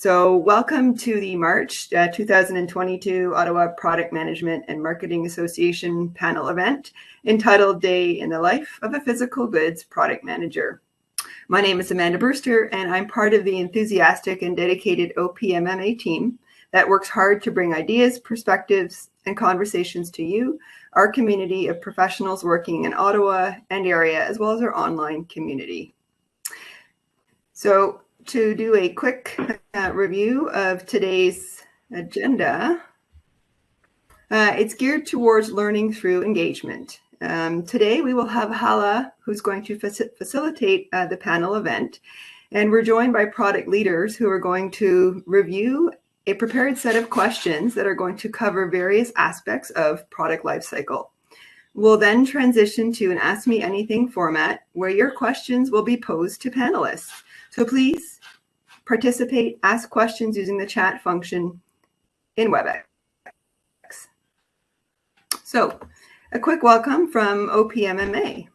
So welcome to the March 2022 Ottawa Product Management and Marketing Association panel event entitled Day in the Life of a Physical Goods Product Manager. My name is Amanda Brewster, and I'm part of the enthusiastic and dedicated OPMMA team that works hard to bring ideas, perspectives, and conversations to you, our community of professionals working in Ottawa and area, as well as our online community. So to do a quick review of today's agenda, it's geared towards learning through engagement. Today we will have Hala, who's going to facilitate the panel event, and we're joined by product leaders who are going to review a prepared set of questions that are going to cover various aspects of product lifecycle. We'll then transition to an Ask Me Anything format where your questions will be posed to panelists. So please participate, ask questions using the chat function in WebEx. So a quick welcome from OPMMA.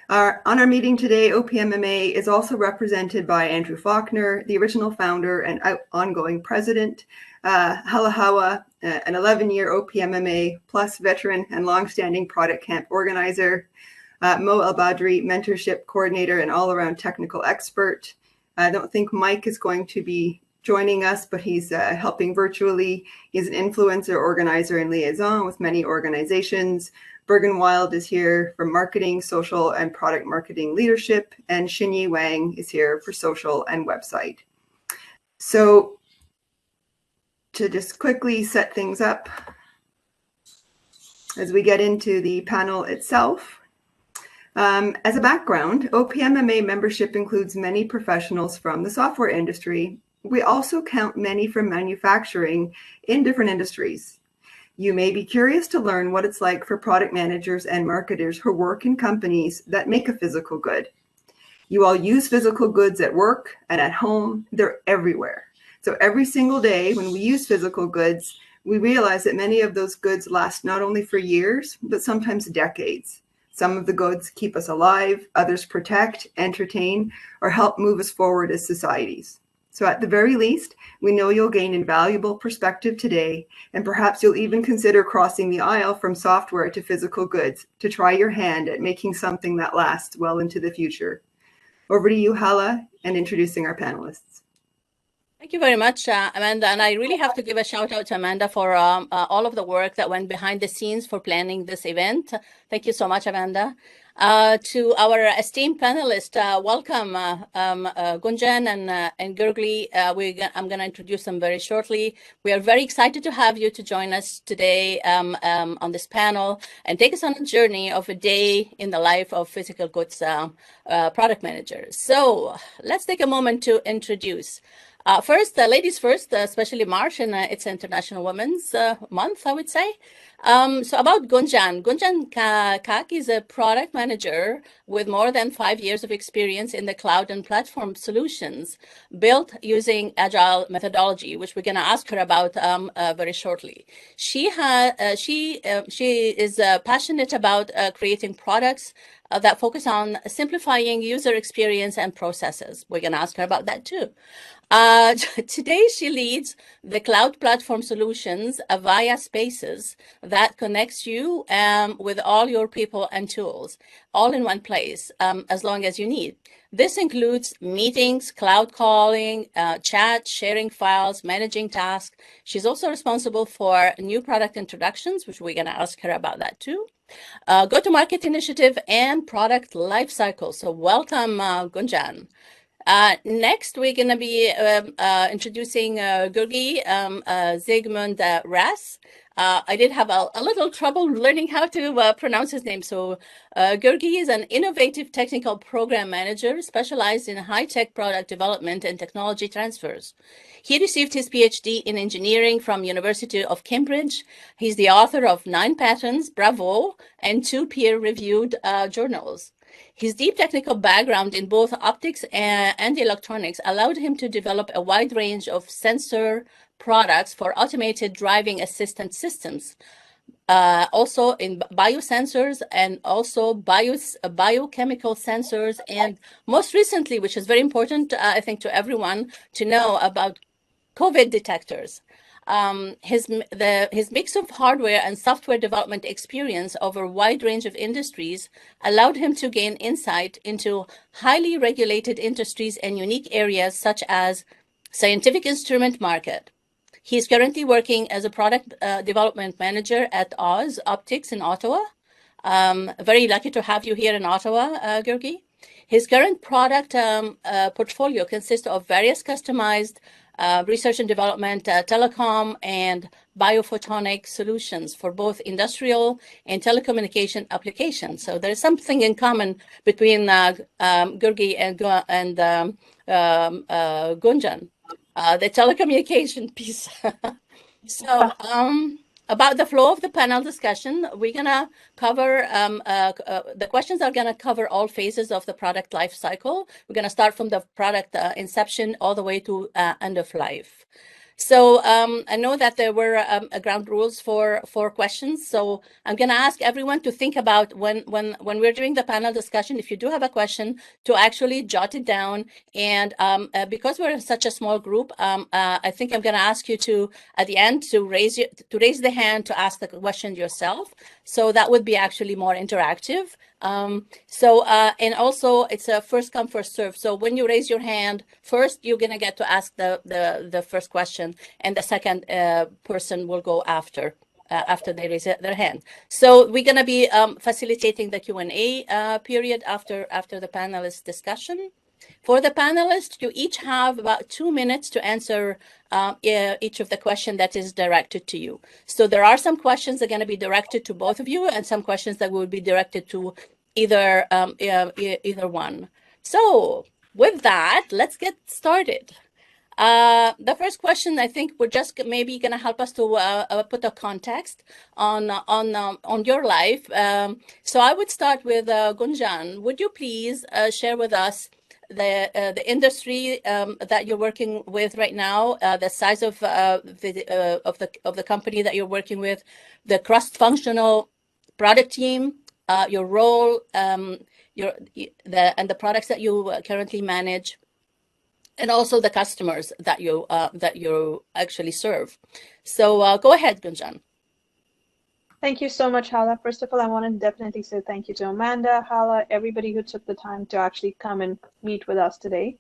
On our meeting today, OPMMA is also represented by Andrew Faulkner, the original founder and ongoing president, Hala Hawa, an 11-year OPMMA plus veteran and longstanding product camp organizer, Mo El-Badri, mentorship coordinator and all-around technical expert. I don't think Mike is going to be joining us, but he's helping virtually. He's an influencer, organizer, and liaison with many organizations. Bergen Wild is here for marketing, social, and product marketing leadership, and Xinyi Wang is here for social and website. So to just quickly set things up as we get into the panel itself. As a background, OPMMA membership includes many professionals from the software industry. We also count many from manufacturing in different industries. You may be curious to learn what it's like for product managers and marketers who work in companies that make a physical good. You all use physical goods at work and at home. They're everywhere. So every single day when we use physical goods, we realize that many of those goods last not only for years, but sometimes decades. Some of the goods keep us alive, others protect, entertain, or help move us forward as societies. So at the very least, we know you'll gain invaluable perspective today, and perhaps you'll even consider crossing the aisle from software to physical goods to try your hand at making something that lasts well into the future. Over to you, Hala, and introducing our panelists. Thank you very much, Amanda. And I really have to give a shout out to Amanda for all of the work that went behind the scenes for planning this event. Thank you so much, Amanda. To our esteemed panelists, welcome, Gunjan and Gergely. I'm going to introduce them very shortly. We are very excited to have you to join us today on this panel and take us on a journey of a day in the life of physical goods product managers. So let's take a moment to introduce. First, ladies first, especially March, and it's International Women's Month, I would say. So about Gunjan. Gunjan Kak is a product manager with more than 5 years of experience in the cloud and platform solutions built using agile methodology, which we're going to ask her about very shortly. She is passionate about creating products that focus on simplifying user experience and processes. We're going to ask her about that too. Today, she leads the cloud platform solutions via Spaces that connects you with all your people and tools, all in one place, as long as you need. This includes meetings, cloud calling, chat, sharing files, managing tasks. She's also responsible for new product introductions, which we're going to ask her about that too. Go-to-market initiative and product lifecycle. So welcome, Gunjan. Next, we're going to be introducing Gergely, Zsigmond Racz. I did have a little trouble learning how to pronounce his name. So Gergely is an innovative technical program manager specialized in high-tech product development and technology transfers. He received his PhD in engineering from University of Cambridge. He's the author of 9 patents, bravo, and 2 peer-reviewed journals. His deep technical background in both optics and electronics allowed him to develop a wide range of sensor products for automated driving assistance systems, also in biosensors and also biochemical sensors. And most recently, which is very important, I think, to everyone to know about COVID detectors. His mix of hardware and software development experience over a wide range of industries allowed him to gain insight into highly regulated industries and unique areas such as scientific instrument market. He's currently working as a product development manager at Oz Optics in Ottawa. Very lucky to have you here in Ottawa, Gergely. His current product portfolio consists of various customized research and development, telecom, and biophotonic solutions for both industrial and telecommunication applications. So there's something in common between Gergely and Gunjan, the telecommunication piece. So about the flow of the panel discussion, we're gonna cover, the questions are gonna cover all phases of the product life cycle. We're gonna start from the product inception all the way to end of life. So I know that there were ground rules for questions. So I'm going to ask everyone to think about when we're doing the panel discussion, if you do have a question, to actually jot it down. And because we're such a small group, I think I'm going to ask you to, at the end, to raise the hand to ask the question yourself. So that would be actually more interactive. And also it's a first come, first serve. So when you raise your hand first, you're going to get to ask the first question, and the second person will go after they raise their hand. So we're going to be facilitating the Q&A period after the panelist discussion. For the panelists, you each have about 2 minutes to answer each of the questions that is directed to you. So there are some questions that are going to be directed to both of you, and some questions that will be directed to either one. So with that, let's get started. The first question, I think, we're just maybe going to help us to put a context on your life. So I would start with Gunjan. Would you please share with us the industry that you're working with right now, the size of the company that you're working with, the cross-functional product team, your role, and the products that you currently manage, and also the customers that you actually serve. So go ahead, Gunjan. Thank you so much, Hala. First of all, I want to definitely say thank you to Amanda, Hala, everybody who took the time to actually come and meet with us today.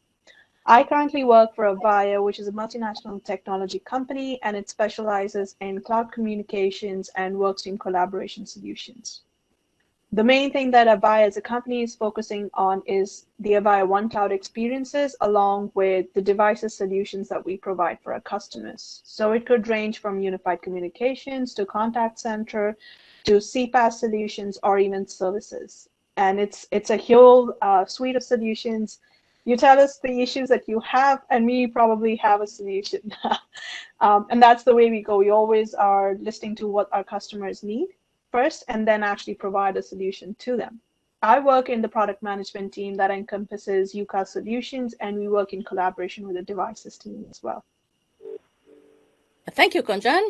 I currently work for Avaya, which is a multinational technology company, and it specializes in cloud communications and workstream collaboration solutions. The main thing that Avaya as a company is focusing on is the Avaya One Cloud experiences, along with the devices solutions that we provide for our customers. So it could range from unified communications to contact center to CPaaS solutions or even services. And it's a whole suite of solutions. You tell us the issues that you have, and we probably have a solution. And that's the way we go. We always are listening to what our customers need first, and then actually provide a solution to them. I work in the product management team that encompasses UCaaS solutions, and we work in collaboration with the devices team as well. Thank you, Gunjan.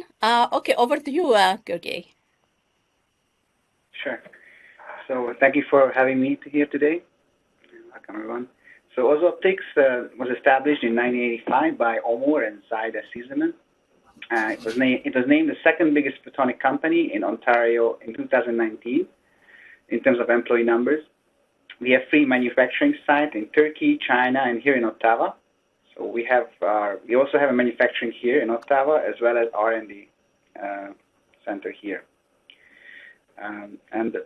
Okay, over to you, Gergely. Sure. So thank you for having me here today. Welcome, everyone. So Oz Optics was established in 1985 by Omar and Zsigmond. It was named the second biggest photonic company in Ontario in 2019 in terms of employee numbers. We have 3 manufacturing sites in Turkey, China, and here in Ottawa. So we also have a manufacturing here in Ottawa, as well as R&D center here. And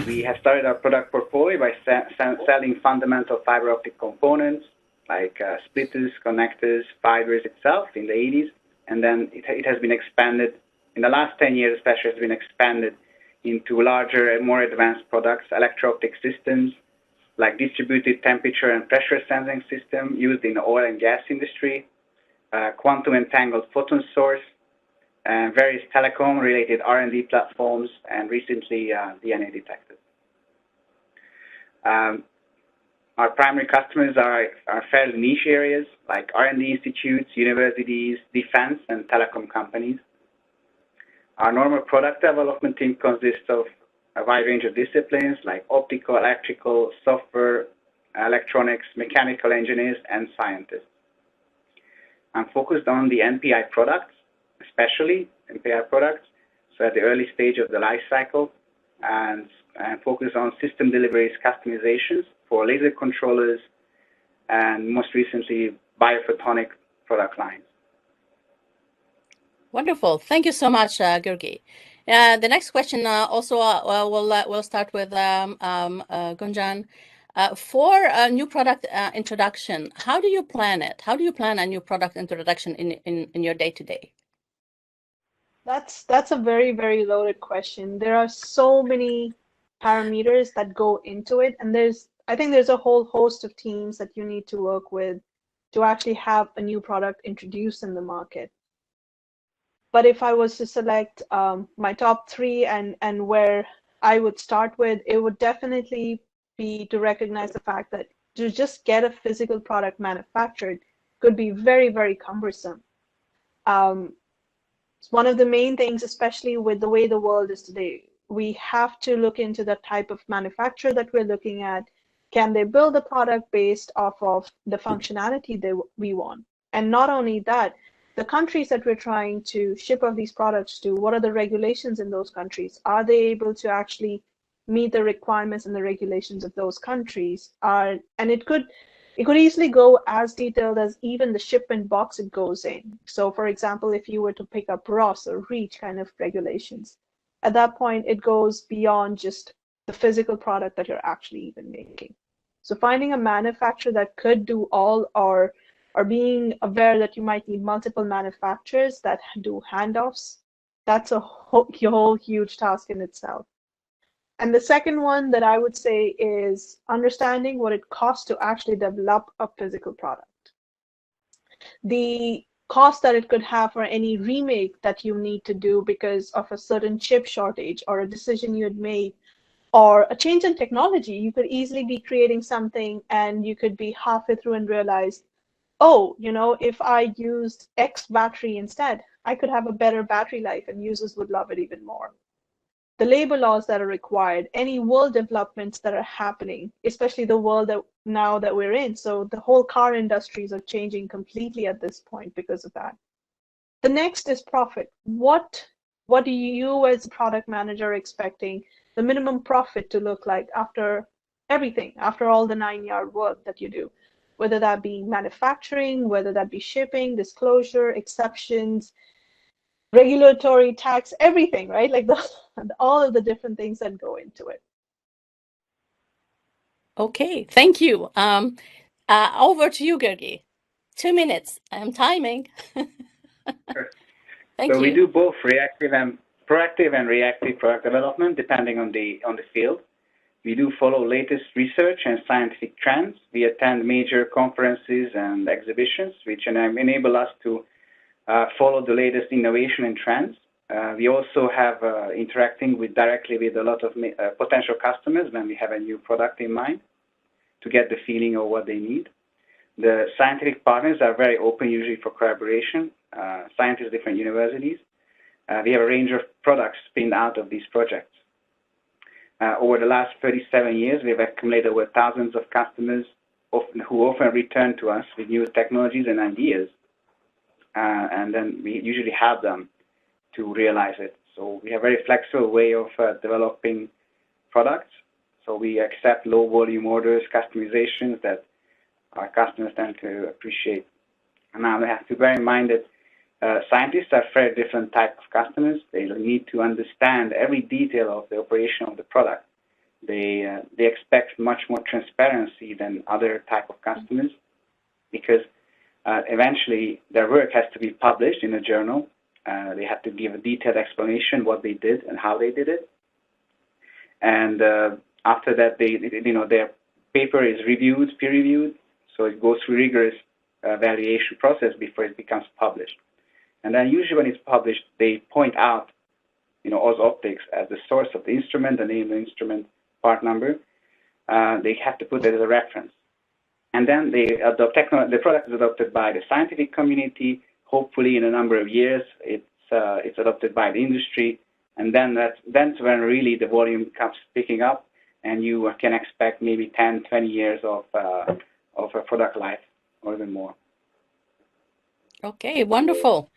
we have started our product portfolio by selling fundamental fiber optic components, like splitters, connectors, fibers itself in the 80s. And then it has been expanded, in the last 10 years especially, has been expanded into larger and more advanced products, electro-optic systems, like distributed temperature and pressure sensing system used in the oil and gas industry, quantum entangled photon source, and various telecom-related R&D platforms, and recently DNA detectors. Our primary customers are fairly niche areas like R&D institutes, universities, defense, and telecom companies. Our normal product development team consists of a wide range of disciplines like optical, electrical, software, electronics, mechanical engineers, and scientists. I'm focused on the NPI products, especially NPI products, so at the early stage of the life cycle, and focus on system deliveries customizations for laser controllers, and most recently, biophotonic product lines. Wonderful. Thank you so much, Gergely. The next question also we'll start with Gunjan. For a new product introduction, how do you plan it? How do you plan a new product introduction in your day-to-day? That's a very, very loaded question. There are so many parameters that go into it, and I think there's a whole host of teams that you need to work with to actually have a new product introduced in the market. But if I was to select my top three and where I would start with, it would definitely be to recognize the fact that to just get a physical product manufactured could be very, very cumbersome. One of the main things, especially with the way the world is today, we have to look into the type of manufacturer that we're looking at. Can they build a product based off of the functionality we want? And not only that, the countries that we're trying to ship off these products to, what are the regulations in those countries? Are they able to actually meet the requirements and the regulations of those countries? And it could easily go as detailed as even the shipment box it goes in. So for example, if you were to pick up ROS or REACH kind of regulations, at that point, it goes beyond just the physical product that you're actually even making. So finding a manufacturer that could do all, or being aware that you might need multiple manufacturers that do handoffs, that's a whole huge task in itself. And the second one that I would say is understanding what it costs to actually develop a physical product. The cost that it could have for any remake that you need to do because of a certain chip shortage or a decision you had made or a change in technology. You could easily be creating something and you could be halfway through and realize, oh, if I used X battery instead, I could have a better battery life and users would love it even more. The labor laws that are required, any world developments that are happening, especially the world now that we're in. So the whole car industries are changing completely at this point because of that. The next is profit. What do you as a product manager expecting the minimum profit to look like after everything, after all the 9-yard work that you do? Whether that be manufacturing, whether that be shipping, disclosure, exceptions, regulatory, tax, everything, right? Like all of the different things that go into it. Okay, thank you. Over to you, Gergely. 2 minutes. I'm timing. Thank you. We do both proactive and reactive product development depending on the field. We do follow latest research and scientific trends. We attend major conferences and exhibitions, which enable us to follow the latest innovation and trends. We also have interacting directly with a lot of potential customers when we have a new product in mind to get the feeling of what they need. The scientific partners are very open usually for collaboration, scientists, different universities. We have a range of products spinned out of these projects. Over the last 37 years, we have accumulated over thousands of customers who often return to us with new technologies and ideas. And then we usually help them to realize it. So we have a very flexible way of developing products. So we accept low volume orders, customizations that our customers tend to appreciate. And now we have to bear in mind that scientists are very different type of customers. They need to understand every detail of the operation of the product. They expect much more transparency than other type of customers because eventually their work has to be published in a journal. They have to give a detailed explanation what they did and how they did it. And after that, their paper is reviewed, peer-reviewed, so it goes through rigorous evaluation process before it becomes published. And then usually when it's published, they point out, Oz Optics as the source of the instrument, the name of the instrument, part number. They have to put that as a reference. And then the product is adopted by the scientific community. Hopefully, in a number of years, it's adopted by the industry. And then that's when really the volume comes picking up, and you can expect maybe 10, 20 years of a product life or even more. Okay, wonderful.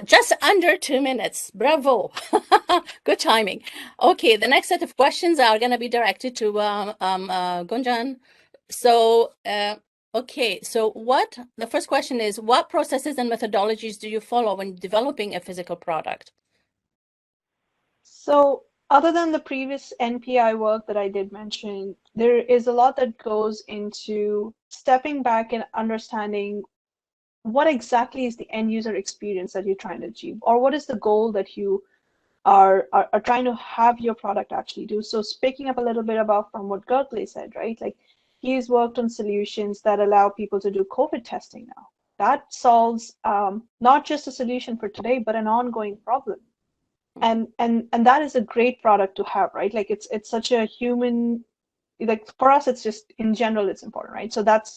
Just under 2 minutes. Bravo. Good timing. Okay, the next set of questions are going to be directed to Gunjan. So, okay, so the first question is, what processes and methodologies do you follow when developing a physical product? So other than the previous NPI work that I did mention, there is a lot that goes into stepping back and understanding what exactly is the end user experience that you're trying to achieve, or what is the goal that you are trying to have your product actually do. So speaking up a little bit about from what Gergely said, right? Like he's worked on solutions that allow people to do COVID testing now. That solves not just a solution for today, but an ongoing problem. And that is a great product to have, right? Like it's such a human, like for us, it's just in general, it's important, right? So that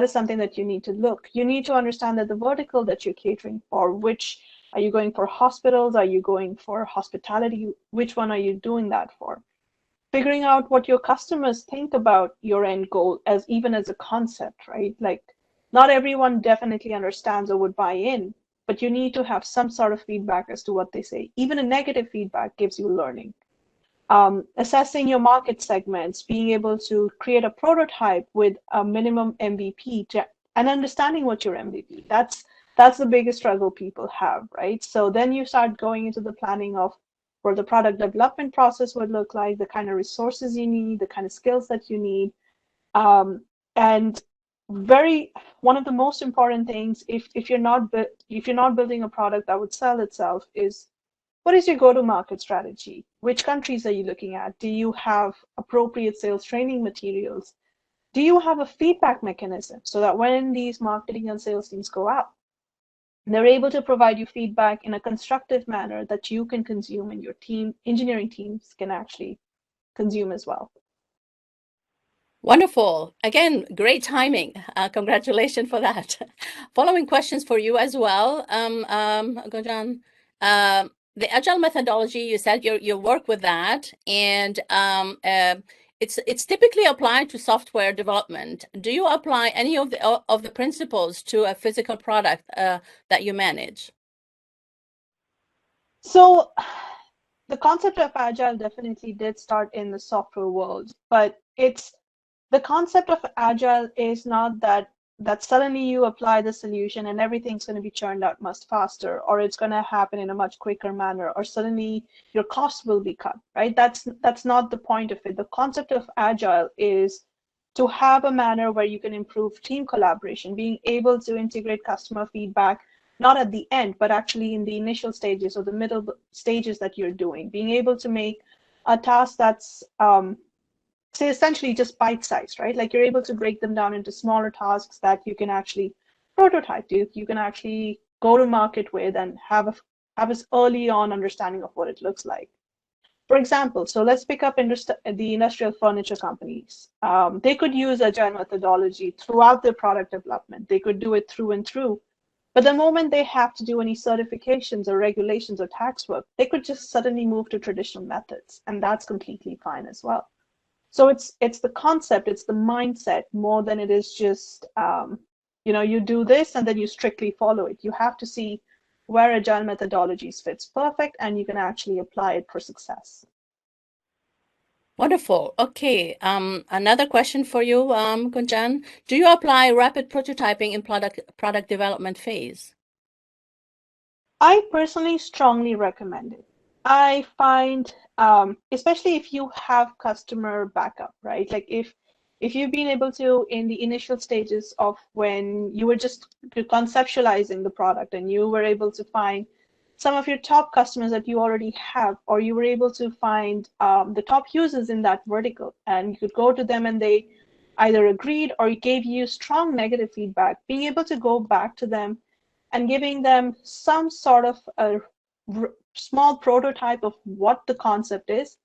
is something that you need to look. You need to understand that the vertical that you're catering for, which are you going for hospitals? Are you going for hospitality? Which one are you doing that for? Figuring out what your customers think about your end goal as even as a concept, right? Like not everyone definitely understands or would buy in, but you need to have some sort of feedback as to what they say. Even a negative feedback gives you learning. Assessing your market segments, being able to create a prototype with a minimum MVP and understanding what your MVP. That's the biggest struggle people have, right? So then you start going into the planning of what the product development process would look like, the kind of resources you need, the kind of skills that you need. And one of the most important things, if you're not building a product that would sell itself, is what is your go-to-market strategy? Which countries are you looking at? Do you have appropriate sales training materials? Do you have a feedback mechanism so that when these marketing and sales teams go out, they're able to provide you feedback in a constructive manner that you can consume and your engineering teams can actually consume as well? Wonderful. Again, great timing. Congratulations for that. Following questions for you as well, Gunjan. The agile methodology, you said you work with that, and it's typically applied to software development. Do you apply any of the principles to a physical product that you manage? So the concept of agile definitely did start in the software world, but the concept of agile is not that suddenly you apply the solution and everything's going to be churned out much faster, or it's going to happen in a much quicker manner, or suddenly your costs will be cut, right? That's not the point of it. The concept of agile is to have a manner where you can improve team collaboration, being able to integrate customer feedback, not at the end, but actually in the initial stages or the middle stages that you're doing, being able to make a task that's say essentially just bite-sized, right? Like you're able to break them down into smaller tasks that you can actually prototype, you can actually go to market with and have this early on understanding of what it looks like. For example, so let's pick up the industrial furniture companies. They could use agile methodology throughout their product development. They could do it through and through. But the moment they have to do any certifications or regulations or tax work, they could just suddenly move to traditional methods, and that's completely fine as well. So it's the concept, it's the mindset more than it is just you do this and then you strictly follow it. You have to see where agile methodologies fits perfect, and you can actually apply it for success. Wonderful. Okay. Another question for you, Gunjan. Do you apply rapid prototyping in product development phase? I personally strongly recommend it. I find, especially if you have customer backup, right? Like if you've been able to, in the initial stages of when you were just conceptualizing the product and you were able to find some of your top customers that you already have, or you were able to find the top users in that vertical, and you could go to them and they either agreed or gave you strong negative feedback, being able to go back to them and giving them some sort of a small prototype of what the concept is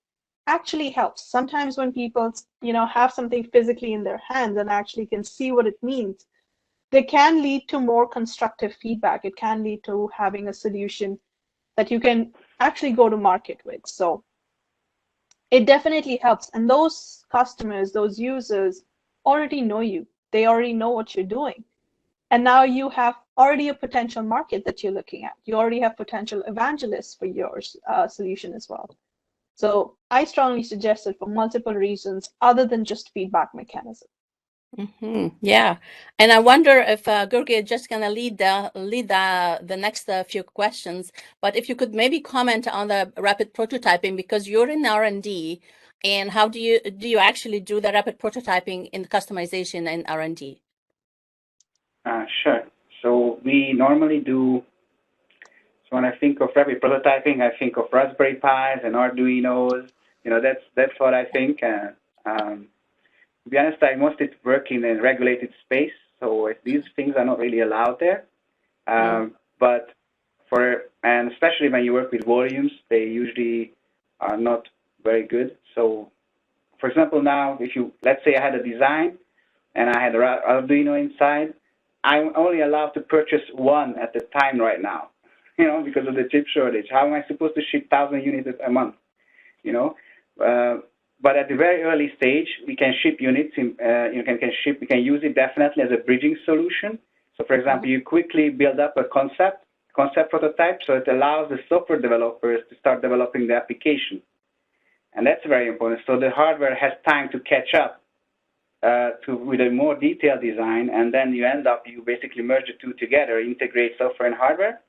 actually helps. Sometimes when people have something physically in their hands and actually can see what it means, they can lead to more constructive feedback. It can lead to having a solution that you can actually go to market with. So it definitely helps. And those customers, those users already know you. They already know what you're doing. And now you have already a potential market that you're looking at. You already have potential evangelists for your solution as well. So I strongly suggest it for multiple reasons other than just feedback mechanism. Yeah, and I wonder if Gergely is just gonna lead the next few questions. But if you could maybe comment on the rapid prototyping, because you're in R&D, and how do you actually do the rapid prototyping in customization and R&D? Sure. So we normally do. So when I think of rapid prototyping, I think of Raspberry Pis and Arduinos. That's what I think. To be honest, I mostly work in a regulated space, so these things are not really allowed there. But and especially when you work with volumes, they usually are not very good. So, for example, now let's say I had a design and I had an Arduino inside, I'm only allowed to purchase one at a time right now, because of the chip shortage. How am I supposed to ship 1,000 units a month? But at the very early stage, we can ship units. We can use it definitely as a bridging solution. So, for example, you quickly build up a concept prototype, so it allows the software developers to start developing the application, and that's very important. So the hardware has time to catch up with a more detailed design, and then you basically merge the two together, integrate software and hardware,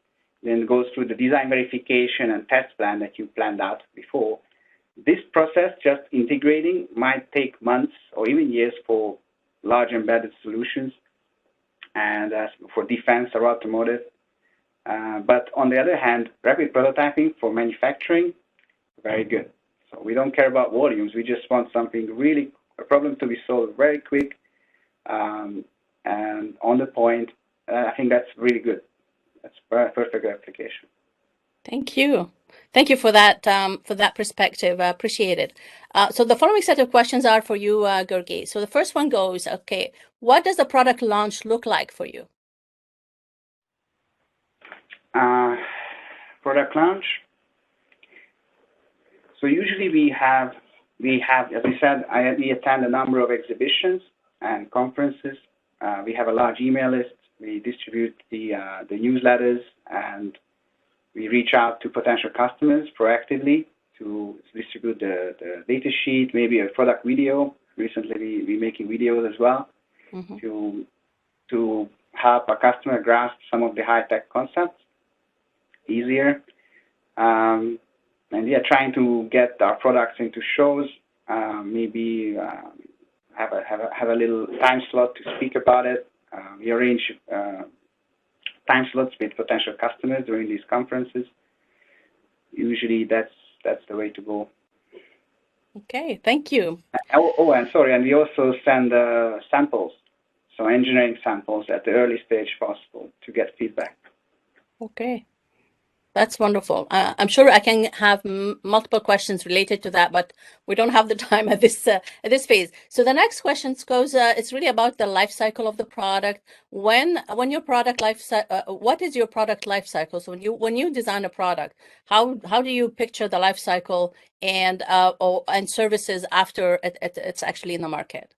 then goes through the design verification and test plan that you planned out before. This process, just integrating, might take months or even years for large embedded solutions and for defense or automotive. But on the other hand, rapid prototyping for manufacturing, very good. So we don't care about volumes. We just want a problem to be solved very quick and on the point. I think that's really good. That's a perfect application. Thank you. Thank you for that perspective. I appreciate it. So the following set of questions are for you, Gergely. So the first one goes, okay, what does the product launch look like for you? Product launch. So usually we have, as we said, we attend a number of exhibitions and conferences. We have a large email list. We distribute the newsletters, and we reach out to potential customers proactively to distribute the data sheet, maybe a product video. Recently, we're making videos as well to help a customer grasp some of the high-tech concepts easier. And yeah, trying to get our products into shows, maybe have a little time slot to speak about it. We arrange time slots with potential customers during these conferences. Usually, that's the way to go. Okay, thank you. And sorry, and we also send samples, so engineering samples at the early stage possible to get feedback. Okay. That's wonderful. I'm sure I can have multiple questions related to that, but we don't have the time at this phase. So the next question goes, it's really about the life cycle of the product. When your product what is your product life cycle? So when you design a product, how do you picture the life cycle and services after it's actually in the market?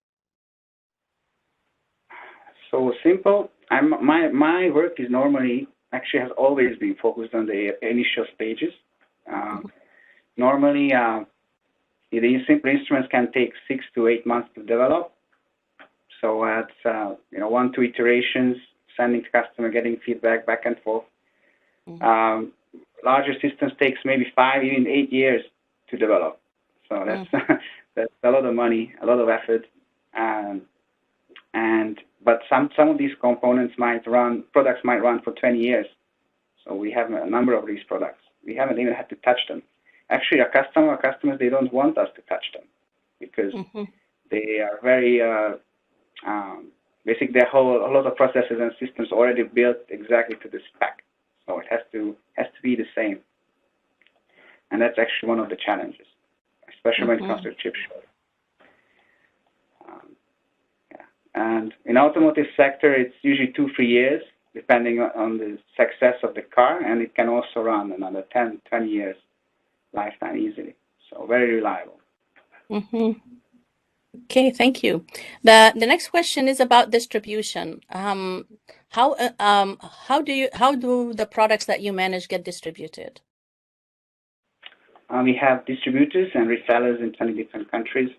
So simple. My work is actually has always been focused on the initial stages. Normally, the simple instruments can take 6 to 8 months to develop. So it's 1, 2 iterations, sending to customer, getting feedback back and forth. Larger systems takes maybe 5, even 8 years to develop. So that's a lot of money, a lot of effort, but some of these components products might run for 20 years. So we have a number of these products. We haven't even had to touch them. Actually, our customers, they don't want us to touch them because they are very basic. A lot of processes and systems already built exactly to the spec. So it has to be the same. And that's actually one of the challenges, especially when it comes to chip shortage. And in automotive sector, it's usually 2-3 years, depending on the success of the car, and it can also run another 10-20 years lifetime easily. So very reliable. Okay, thank you. The next question is about distribution. How do the products that you manage get distributed? We have distributors and resellers in 20 different countries.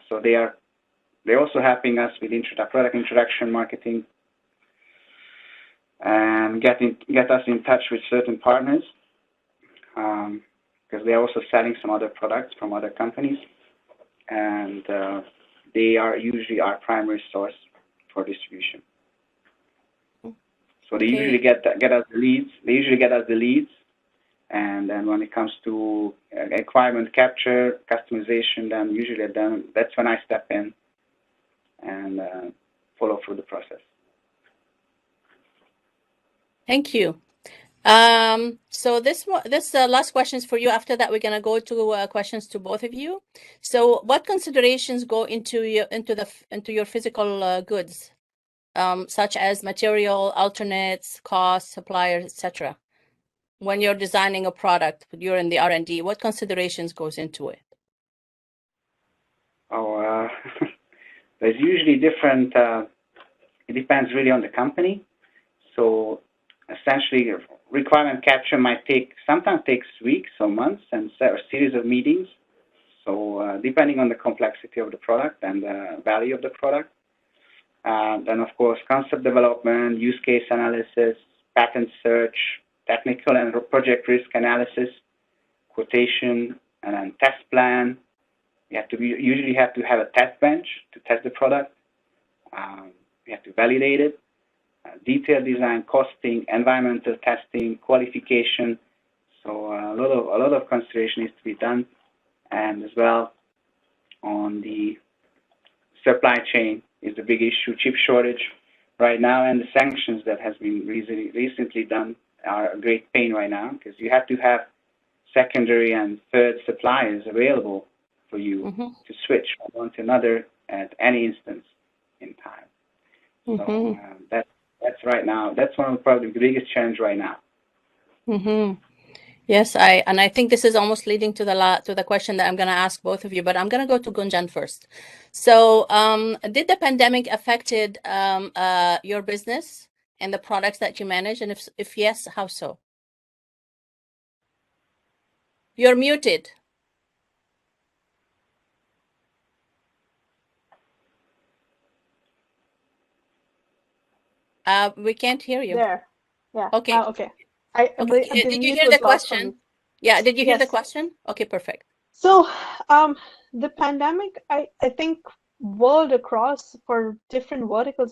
So they're also helping us with product introduction, marketing, and get us in touch with certain partners, because they're also selling some other products from other companies, and they are usually our primary source for distribution. So they usually get us the leads. They usually get us the leads, and then when it comes to requirement capture, customization, then usually that's when I step in and follow through the process. Thank you. So this last question is for you. After that, we're going to go to questions to both of you. So what considerations go into your physical goods, such as material, alternates, cost, suppliers, etc.? When you're designing a product, you're in the R&D, what considerations goes into it? Oh, there's usually different. It depends really on the company. So essentially, requirement capture sometimes takes weeks or months and a series of meetings. So depending on the complexity of the product and the value of the product. Then of course, concept development, use case analysis, patent search, technical and project risk analysis, quotation, and then test plan. You usually have to have a test bench to test the product. You have to validate it. Detailed design, costing, environmental testing, qualification. So a lot of consideration needs to be done, and as well on the supply chain is a big issue. Chip shortage right now, and the sanctions that has been recently done are a great pain right now, because you have to have secondary and third suppliers available for you to switch from one to another at any instance in time. So that's right now. That's one of probably the biggest challenge right now. Yes, I think this is almost leading to the question that I'm going to ask both of you, but I'm going to go to Gunjan first. So, did the pandemic affected your business and the products that you manage, and if yes, how so? You're muted. We can't hear you. There. Yeah. Okay. Okay. Did you hear the question? Yeah. Did you hear the question? Okay, perfect. So, the pandemic, I think world across for different verticals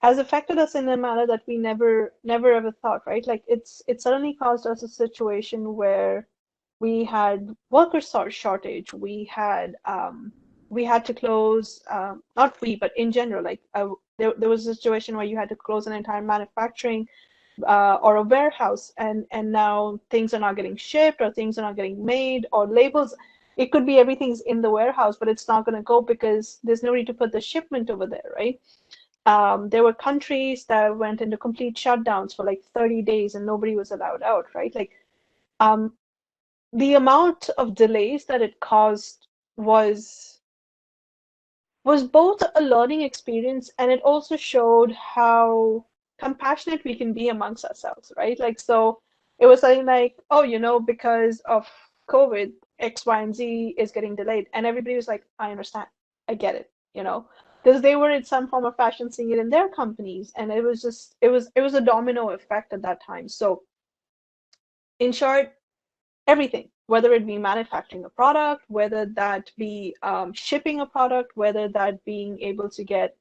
has affected us in a manner that we never ever thought, right? Like it suddenly caused us a situation where we had worker shortage. We had to close, not we, but in general, like there was a situation where you had to close an entire manufacturing or a warehouse, and now things are not getting shipped, or things are not getting made, or labels. It could be everything's in the warehouse, but it's not going to go because there's nobody to put the shipment over there, right? There were countries that went into complete shutdowns for like 30 days and nobody was allowed out, right? Like, the amount of delays that it caused was both a learning experience, and it also showed how compassionate we can be amongst ourselves, right? Like, so it was something like, oh, because of COVID, X, Y, and Z is getting delayed. And everybody was like, I understand. I get it, because they were in some form or fashion seeing it in their companies. And it was a domino effect at that time. So in short, everything, whether it be manufacturing a product, whether that be shipping a product, whether that being able to get,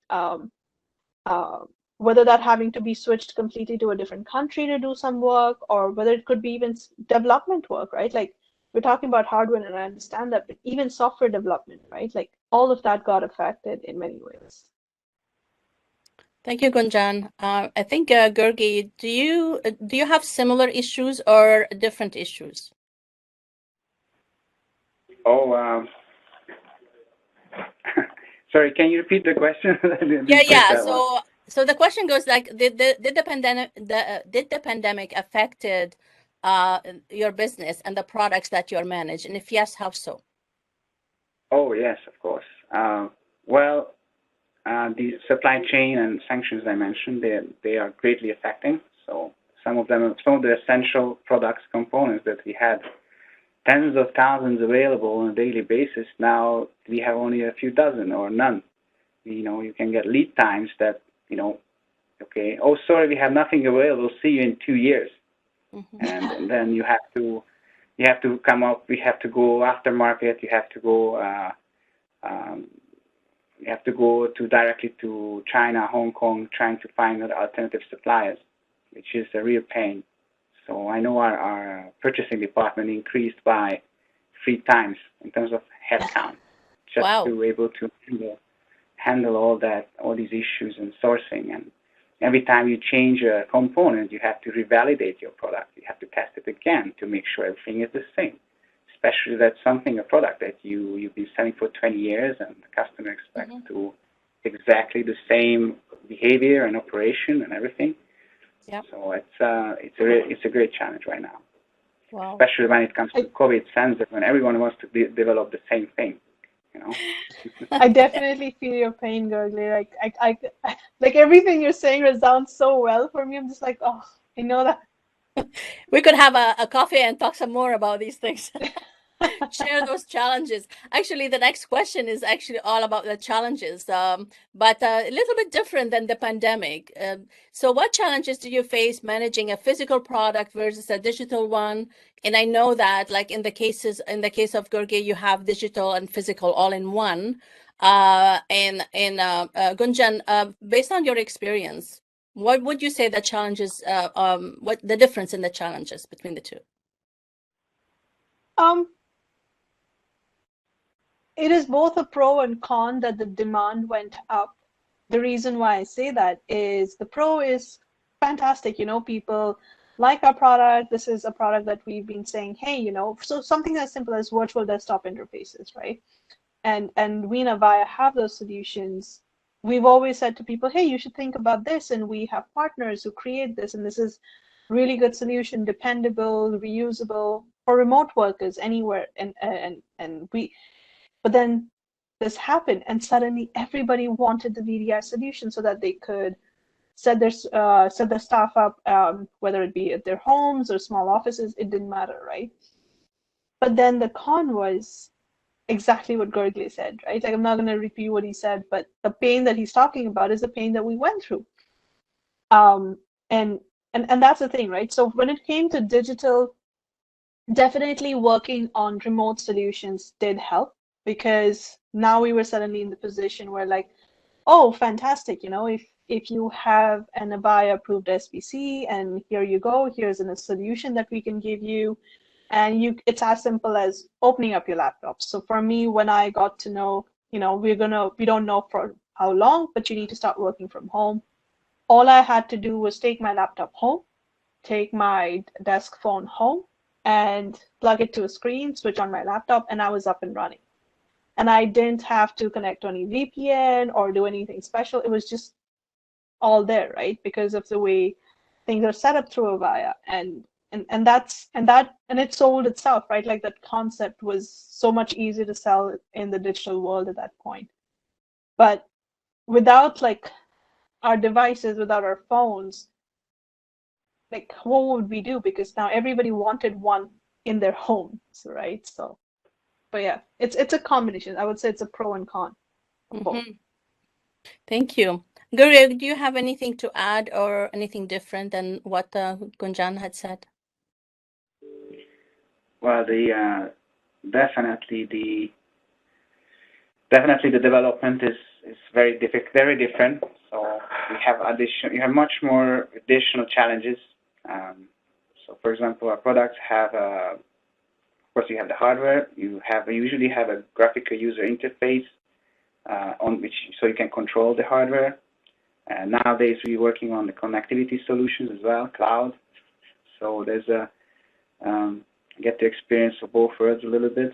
whether that having to be switched completely to a different country to do some work, or whether it could be even development work, right? Like we're talking about hardware, and I understand that, but even software development, right? Like all of that got affected in many ways. Thank you, Gunjan. I think Gergely, do you have similar issues or different issues? Oh, sorry. Can you repeat the question? Yeah. So the question goes like, did the pandemic affected your business and the products that you manage, and if yes, how so? Oh, yes, of course. Well, the supply chain and sanctions I mentioned, they are greatly affecting. So some of the essential products, components that we had tens of thousands available on a daily basis, now we have only a few dozen or none. You can get lead times that, okay, oh, sorry, we have nothing available, see you in 2 years. Mm-hmm. And then you have to come up, we have to go aftermarket, you have to go directly to China, Hong Kong, trying to find alternative suppliers, which is a real pain. So I know our purchasing department increased by 3 times in terms of headcount, just Wow. to be able to handle all these issues in sourcing. And every time you change a component, you have to revalidate your product. You have to test it again to make sure everything is the same. Especially that's a product that you've been selling for 20 years, and the customer expects to exactly the same behavior and operation and everything. Yep. So it's a great challenge right now. Wow. Especially when it comes to COVID sensors, when everyone wants to develop the same thing. I definitely feel your pain, Gergely. I like everything you're saying resounds so well for me. I'm just like, oh, I know that. We could have a coffee and talk some more about these things. Share those challenges. Actually, the next question is actually all about the challenges, but a little bit different than the pandemic. So what challenges do you face managing a physical product versus a digital one? And I know that, like in the case of Gergely, you have digital and physical all in one. And Gunjan, based on your experience, what would you say the challenges? What the difference in the challenges between the two? It is both a pro and con that the demand went up. The reason why I say that is the pro is fantastic. People like our product. This is a product that we've been saying, hey, so something as simple as virtual desktop interfaces, right? And we in Avaya have those solutions. We've always said to people, hey, you should think about this, and we have partners who create this, and this is really good solution, dependable, reusable for remote workers anywhere. But then this happened, and suddenly everybody wanted the VDI solution so that they could set their staff up, whether it be at their homes or small offices, it didn't matter, right? But then the con was exactly what Gergely said, right? Like, I'm not going to repeat what he said, but the pain that he's talking about is the pain that we went through. And that's the thing, right? So when it came to digital, definitely working on remote solutions did help, because now we were suddenly in the position where, like, oh, fantastic, if you have an Avaya approved SBC, and here you go, here's a solution that we can give you, and it's as simple as opening up your laptop. So for me, when I got to know, we don't know for how long, but you need to start working from home, all I had to do was take my laptop home, take my desk phone home, and plug it to a screen, switch on my laptop, and I was up and running. And I didn't have to connect to any VPN or do anything special. It was just all there, right? Because of the way things are set up through Avaya, and it sold itself, right? Like, that concept was so much easier to sell in the digital world at that point. But without, like, our devices, without our phones, like, what would we do? Because now everybody wanted one in their homes, right? So, but yeah, it's a combination. I would say it's a pro and con of both. Thank you. Gergely, do you have anything to add or anything different than what Gunjan had said? Well, definitely the development is very different. So you have much more additional challenges. So, for example, our products have, of course, you have the hardware. You usually have a graphical user interface on which, so you can control the hardware. And nowadays we're working on the connectivity solutions as well, cloud. So there's get to experience both worlds a little bit.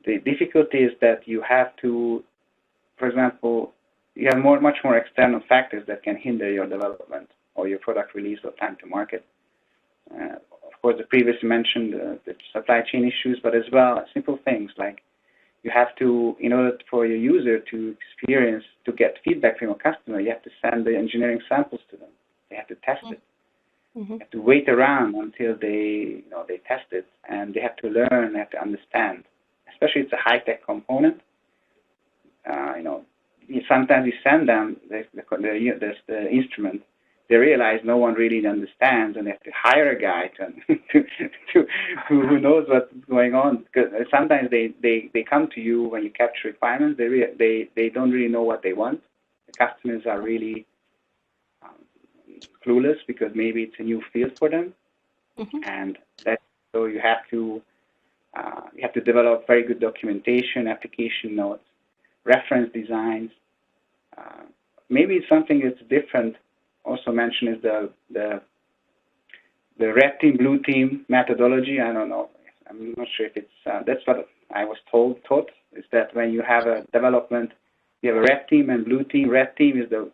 The difficulty is that you have to, for example, you have much more external factors that can hinder your development or your product release or time to market. Of course, the previously mentioned the supply chain issues, but as well simple things like you have to, in order for your user to experience, to get feedback from your customer, you have to send the engineering samples to them. They have to test it. Mm-hmm. You have to wait around until they, they test it, and they have to learn, they have to understand. Especially it's a high-tech component. Sometimes you send them the instrument. They realize no one really understands, and they have to hire a guy who knows what's going on. Because sometimes they come to you when you capture requirements. They don't really know what they want. The customers are really clueless because maybe it's a new field for them, and so you have to develop very good documentation, application notes, reference designs. Maybe something that's different. Also mentioned is the red team, blue team methodology. I don't know. I'm not sure if it's that's what I was taught is that when you have a development, you have a red team and blue team. Red team is the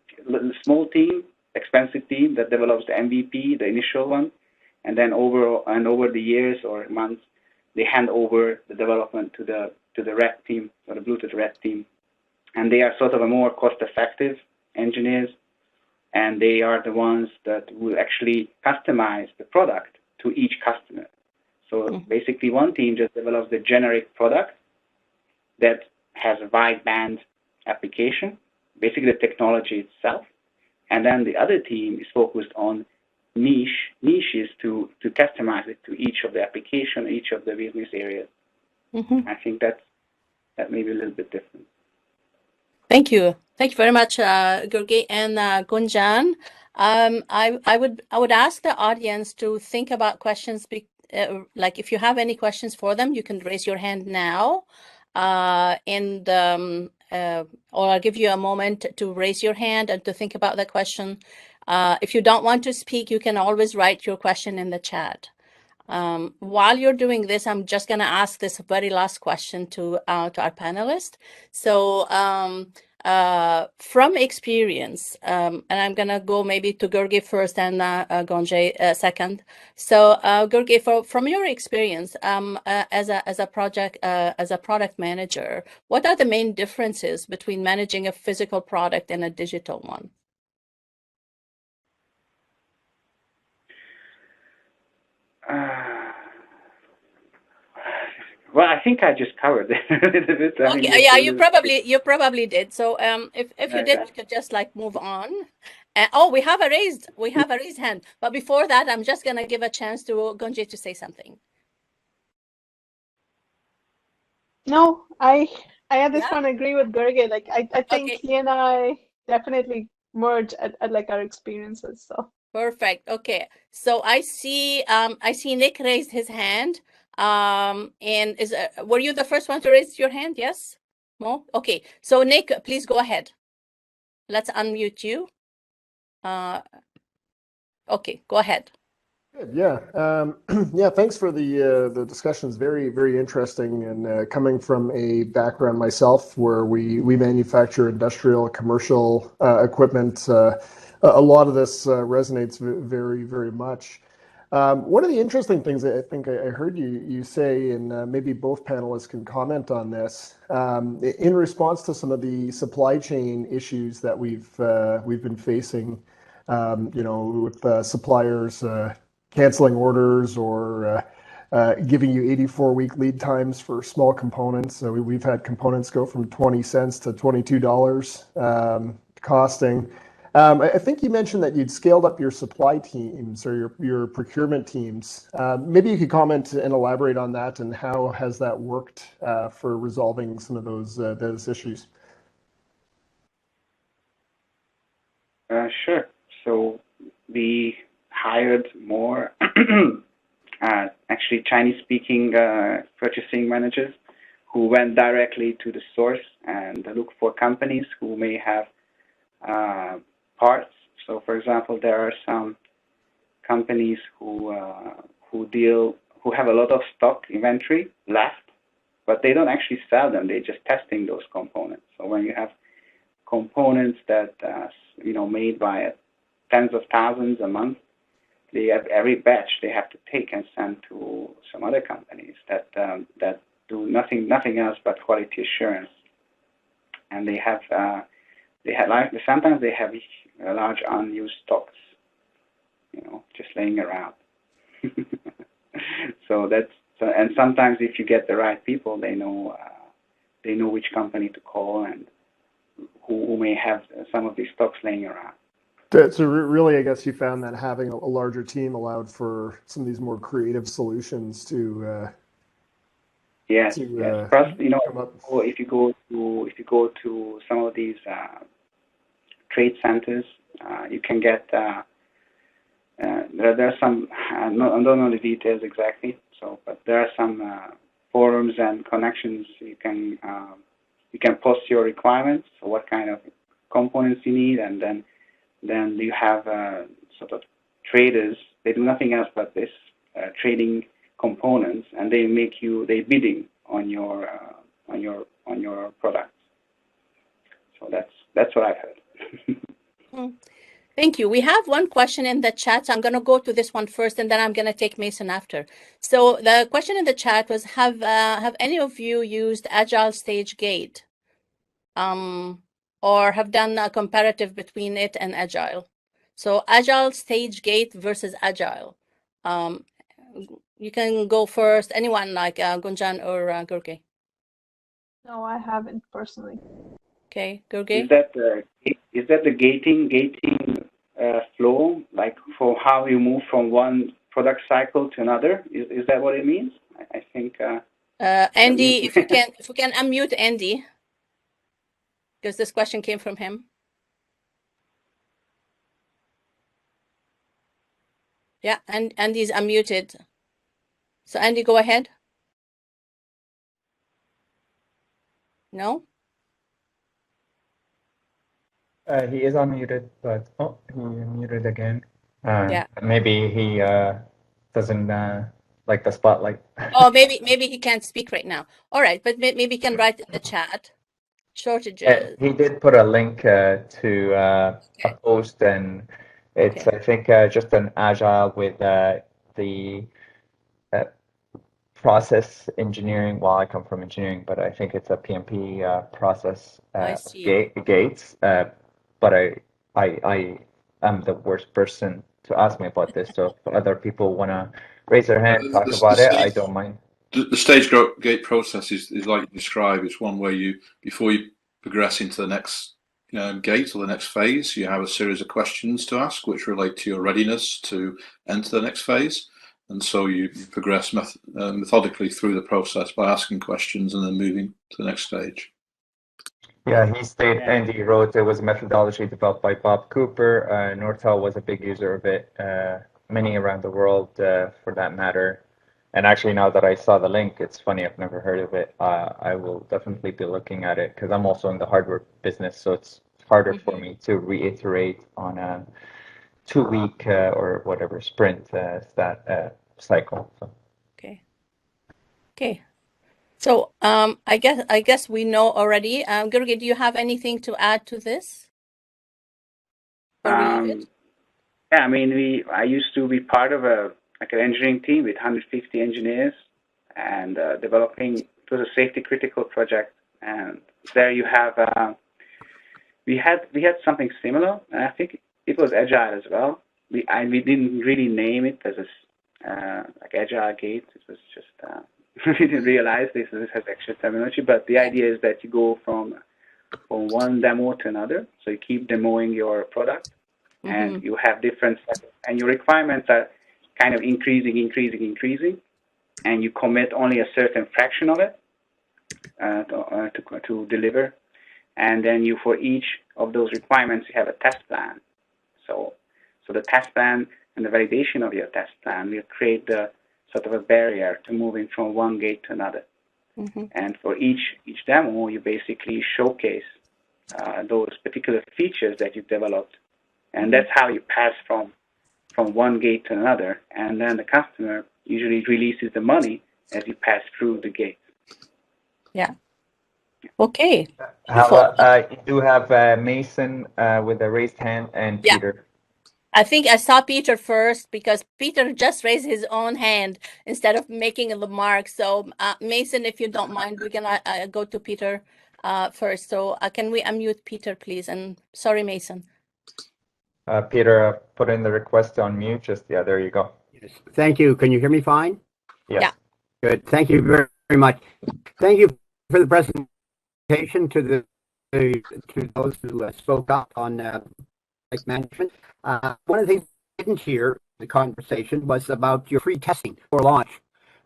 small team, expensive team that develops the MVP, the initial one, and then over the years or months, they hand over the development to the red team or the blue to the red team, and they are sort of a more cost-effective engineers, and they are the ones that will actually customize the product to each customer. So basically, one team just develops the generic product that has a wideband application, basically the technology itself, and then the other team is focused on niches to customize it to each of the application, each of the business areas. I think that may be a little bit different. Thank you. Thank you very much, Gergely and Gunjan. I would ask the audience to think about questions. Like if you have any questions for them, you can raise your hand now, or I'll give you a moment to raise your hand and to think about the question. If you don't want to speak, you can always write your question in the chat. While you're doing this, I'm just going to ask this very last question to our panelists. So from experience, and I'm going to go maybe to Gergely first and Gunjan second. So Gergely, from your experience as a product manager, what are the main differences between managing a physical product and a digital one? Well, I think I just covered it a little bit. Okay, yeah, you probably did. So if you did, we could just like move on. Oh, we have a raised hand. But before that, I'm just gonna give a chance to Gunjan to say something. No, I at this point agree with Gergely. Like I think Okay. he and I definitely merge at like our experiences. So Perfect. Okay. So I see Nick raised his hand. And were you the first one to raise your hand? Yes? Mo? Okay. So Nick, please go ahead. Let's unmute you. Okay, go ahead. Good. Yeah. Yeah. Thanks for the discussions. Very, very interesting. And coming from a background myself, where we manufacture industrial, commercial equipment, a lot of this resonates very, very much. One of the interesting things I think I heard you say, and maybe both panelists can comment on this, in response to some of the supply chain issues that we've been facing, with suppliers canceling orders or giving you 84-week lead times for small components. So we've had components go from 20 cents to $22 costing. I think you mentioned that you'd scaled up your supply teams or your procurement teams. Maybe you could comment and elaborate on that, and how has that worked for resolving some of those issues? Sure. So we hired more actually Chinese-speaking purchasing managers who went directly to the source and look for companies who may have parts. So, for example, there are some companies who have a lot of stock inventory left, but they don't actually sell them. They're just testing those components. So when you have components that made by tens of thousands a month, they have every batch they have to take and send to some other companies that do nothing else but quality assurance. And they have sometimes they have large unused stocks, just laying around. And sometimes if you get the right people, they know which company to call and who may have some of these stocks laying around. So really, I guess you found that having a larger team allowed for some of these more creative solutions to. Yes. Plus, come up. if you go to some of these trade centers, you can get. There are some. I don't know the details exactly. But there are some forums and connections. You can post your requirements. So what kind of components you need, and then you have sort of traders. They do nothing else but this, trading components, and they bidding on your products. So that's what I've heard. Thank you. We have one question in the chat, so I'm going to go to this one first, and then I'm going to take Mason after. So the question in the chat was: Have any of you used Agile Stage Gate, or have done a comparative between it and Agile? So Agile Stage Gate versus Agile. You can go first. Anyone like Gunjan or Gergely? No, I haven't personally. Okay, Gergely. Is that the gating flow, like for how you move from one product cycle to another? Is that what it means? I think. Andy, if we can unmute Andy, because this question came from him. Yeah, and Andy's unmuted. So Andy, go ahead. No? He is unmuted, but he muted again. Yeah. Maybe he doesn't like the spotlight. Oh, maybe he can't speak right now. All right, but maybe he can write in the chat. Shortages. He did put a link to a post, and it's I think just an Agile with the process engineering. Well, I come from engineering, but I think it's a PMP process gates. But I am the worst person to ask me about this. So if other people want to raise their hand, talk about it, I don't mind. The stage gate process is like you describe. It's one where before you progress into the next gate or the next phase, you have a series of questions to ask which relate to your readiness to enter the next phase. And so you progress methodically through the process by asking questions and then moving to the next stage. Yeah, Andy wrote it was a methodology developed by Bob Cooper. Nortel was a big user of it, many around the world for that matter. And actually, now that I saw the link, it's funny, I've never heard of it. I will definitely be looking at it because I'm also in the hardware business, so it's harder for me to reiterate on a 2-week or whatever sprint cycle. So. Okay. So I guess we know already. Gergely, do you have anything to add to this? Yeah, I mean, I used to be part of an engineering team with 150 engineers and developing. It was a safety critical project, and there you have. We had something similar, and I think it was Agile as well. We didn't really name it as Agile Gate. It was just we didn't realize this has extra terminology. But the idea is that you go from one demo to another. So you keep demoing your product, and you have different steps, and your requirements are kind of increasing, and you commit only a certain fraction of it to deliver. And then for each of those requirements, you have a test plan. So the test plan and the validation of your test plan will create the sort of a barrier to moving from one gate to another. And for each demo, you basically showcase those particular features that you've developed. And that's how you pass from one gate to another. And then the customer usually releases the money as you pass through the gate. Yeah. Okay. You do have Mason with a raised hand and Peter. I think I saw Peter first because Peter just raised his own hand instead of making the mark. So Mason, if you don't mind, we're gonna go to Peter first. So can we unmute Peter, please? And sorry, Mason. Peter, put in the request to unmute. Just, yeah, there you go. Yes. Thank you. Can you hear me fine? Yes. Yeah. Good. Thank you very, very much. Thank you for the presentation to those who spoke up on like management. One of the things I didn't hear in the conversation was about your free testing for launch.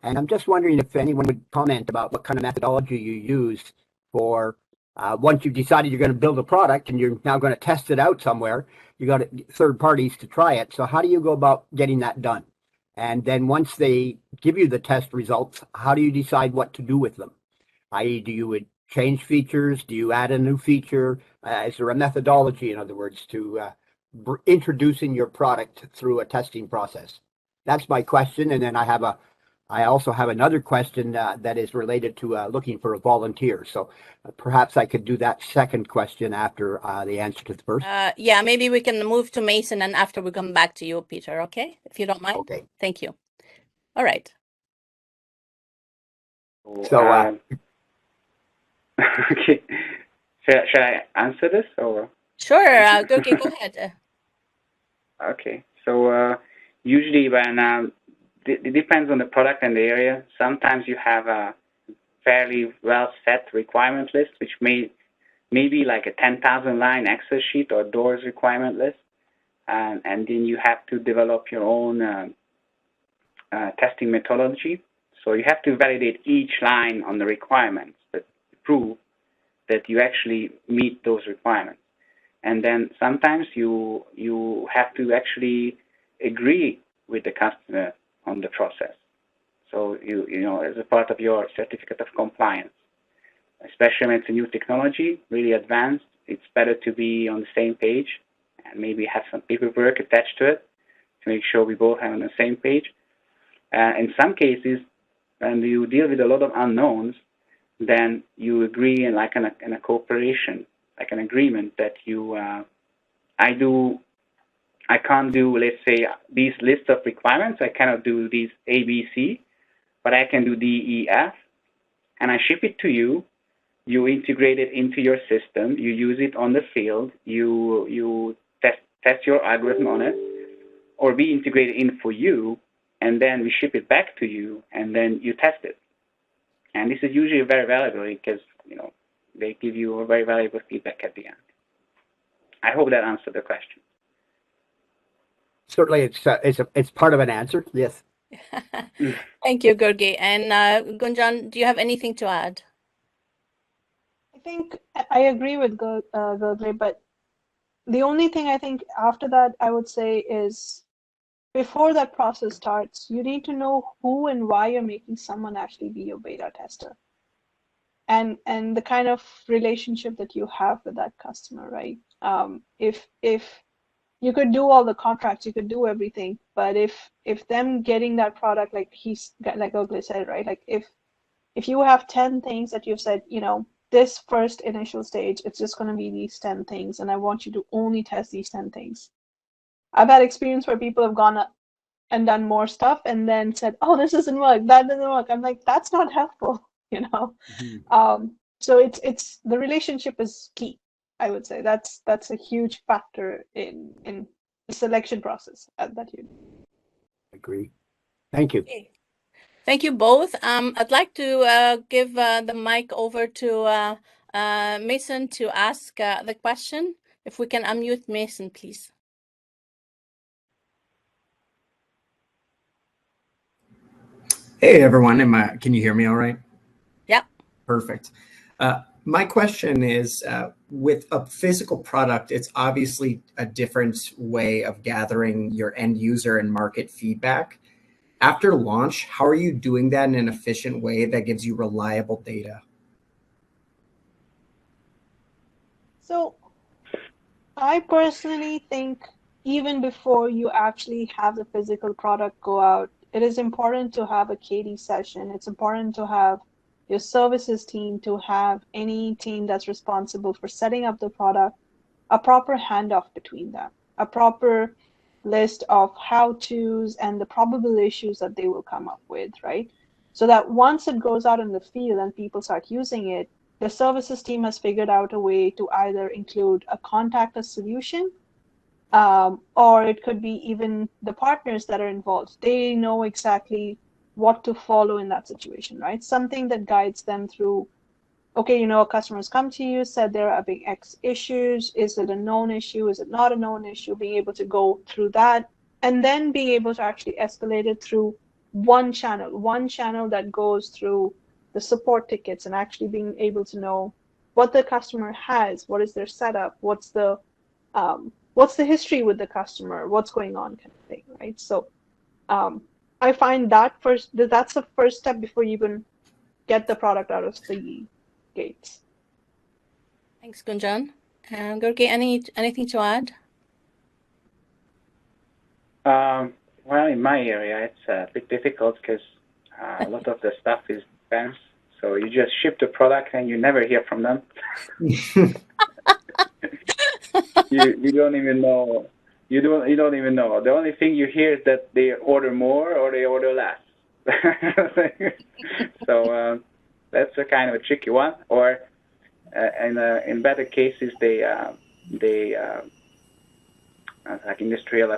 And I'm just wondering if anyone would comment about what kind of methodology you use for once you've decided you're going to build a product and you're now going to test it out somewhere, you got third parties to try it. So how do you go about getting that done? And then once they give you the test results, how do you decide what to do with them? I.e., do you change features? Do you add a new feature? Is there a methodology, in other words, to introducing your product through a testing process? That's my question. And then I also have another question that is related to looking for a volunteer. So perhaps I could do that second question after the answer to the first. Yeah, maybe we can move to Mason and after we come back to you, Peter, okay? If you don't mind. Okay. Thank you. All right. So, okay. Should I answer this or? Sure, okay, go ahead. Okay. So usually when it depends on the product and the area. Sometimes you have a fairly well set requirement list, which may be like a 10,000 line Excel sheet or doors requirement list, and then you have to develop your own testing methodology. So you have to validate each line on the requirements that prove that you actually meet those requirements. And then sometimes you have to actually agree with the customer on the process. So you know, as a part of your certificate of compliance, especially when it's a new technology, really advanced, it's better to be on the same page and maybe have some paperwork attached to it to make sure we both are on the same page. In some cases, when you deal with a lot of unknowns, then you agree in like in a cooperation, like an agreement that you, I can't do, let's say, these lists of requirements. I cannot do these A, B, C, but I can do D, E, F, and I ship it to you. You integrate it into your system. You use it on the field. You test your algorithm on it, or we integrate it in for you, and then we ship it back to you, and then you test it. And this is usually very valuable because they give you a very valuable feedback at the end. I hope that answered the question. certainly, it's part of an answer. Yes. Thank you, Gergely. And Gunjan, do you have anything to add? I think I agree with Gergely, but the only thing I think after that I would say is before that process starts, you need to know who and why you're making someone actually be your beta tester. And the kind of relationship that you have with that customer, right? If you could do all the contracts, you could do everything, but if them getting that product, like Gergely said, right? Like if you have 10 things that you've said, this first initial stage, it's just going to be these 10 things, and I want you to only test these 10 things. I've had experience where people have gone up and done more stuff and then said, oh, this doesn't work, that doesn't work. I'm like, that's not helpful, Mm-hmm. So it's the relationship is key. I would say that's a huge factor in the selection process that you do. Agree. Thank you. Okay. Thank you both. I'd like to give the mic over to Mason to ask the question. If we can unmute Mason, please. Hey everyone, can you hear me all right? Yeah. Perfect. My question is, with a physical product, it's obviously a different way of gathering your end user and market feedback. After launch, how are you doing that in an efficient way that gives you reliable data? So I personally think even before you actually have the physical product go out, it is important to have a KD session. It's important to have your services team, to have any team that's responsible for setting up the product, a proper handoff between them, a proper list of how-tos and the probable issues that they will come up with, right? So that once it goes out in the field and people start using it, the services team has figured out a way to either include a contact us solution, or it could be even the partners that are involved. They know exactly what to follow in that situation, right? Something that guides them through, okay, customers come to you, said they're having X issues. Is it a known issue? Is it not a known issue? Being able to go through that and then being able to actually escalate it through one channel that goes through the support tickets, and actually being able to know what the customer has, what is their setup, what's the history with the customer, what's going on, kind of thing, right? So I find that's the first step before you even get the product out of the gates. Thanks, Gunjan. And Gergely, anything to add? Well, in my area, it's a bit difficult because a lot of the stuff is defense. So you just ship the product and you never hear from them. you don't even know. You don't even know. The only thing you hear is that they order more or they order less. So that's a kind of a tricky one. Or in better cases, they like industrial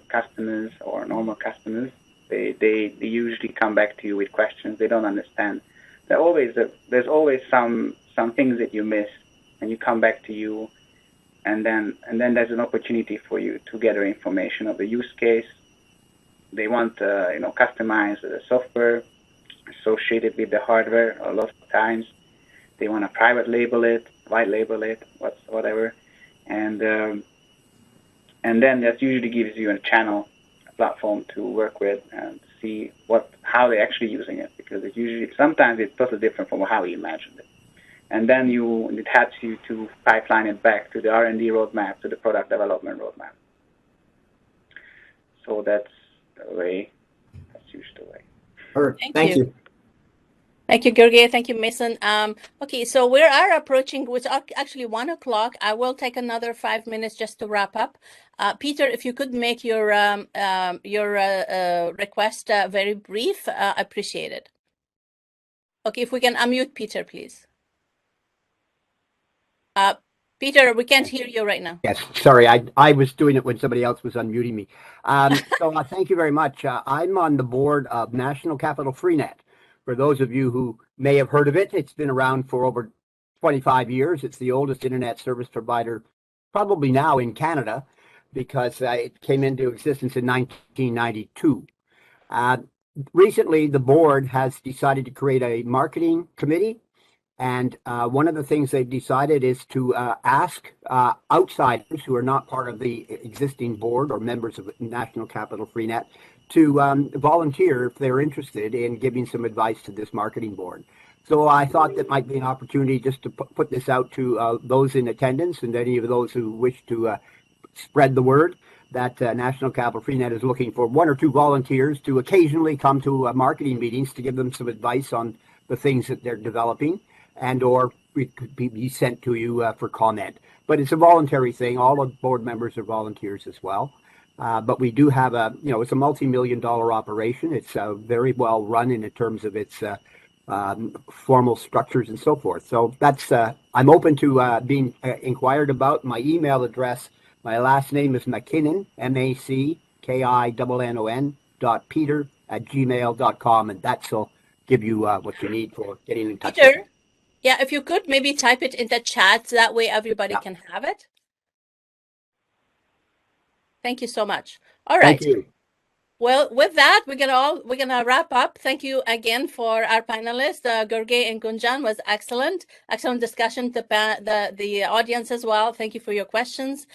customers or normal customers, they usually come back to you with questions they don't understand. There's always some things that you miss, and you come back to you, and then there's an opportunity for you to gather information of the use case. They want customize the software associated with the hardware. A lot of times they want to private label it, white label it, whatever, and then that usually gives you a channel, a platform to work with and see how they're actually using it, because sometimes it's totally different from how you imagined it. And then it helps you to pipeline it back to the R&D roadmap, to the product development roadmap. So that's the way. That's usually the way. Perfect. Thank you. Thank you, Gergely. Thank you, Mason. Okay, so we are approaching, it's actually 1 o'clock. I will take another 5 minutes just to wrap up. Peter, if you could make your request very brief, I appreciate it. Okay, if we can unmute Peter, please. Peter, we can't hear you right now. Yes, sorry, I was doing it when somebody else was unmuting me. So thank you very much. I'm on the board of National Capital Freenet. For those of you who may have heard of it, it's been around for over 25 years. It's the oldest internet service provider probably now in Canada, because it came into existence in 1992. Recently, the board has decided to create a marketing committee. And one of the things they've decided is to ask outsiders who are not part of the existing board or members of National Capital Freenet to volunteer if they're interested in giving some advice to this marketing board. So I thought that might be an opportunity just to put this out to those in attendance and any of those who wish to spread the word that National Capital Freenet is looking for 1 or 2 volunteers to occasionally come to marketing meetings to give them some advice on the things that they're developing, and or it could be sent to you for comment. But it's a voluntary thing. All of the board members are volunteers as well. But we do have it's a multi-million-dollar operation. It's very well run in terms of its formal structures and so forth. So that's I'm open to being inquired about. My email address, my last name is McKinnon, MacKinnon.peter@gmail.com, and that'll give you what you need for getting in touch. Peter, yeah, if you could maybe type it in the chat, so that way everybody can have it. Thank you so much. All right. Thank you. Well, with that, we're gonna wrap up. Thank you again for our panelists, Gergely and Gunjan. Was excellent discussion. The audience as well. Thank you for your questions.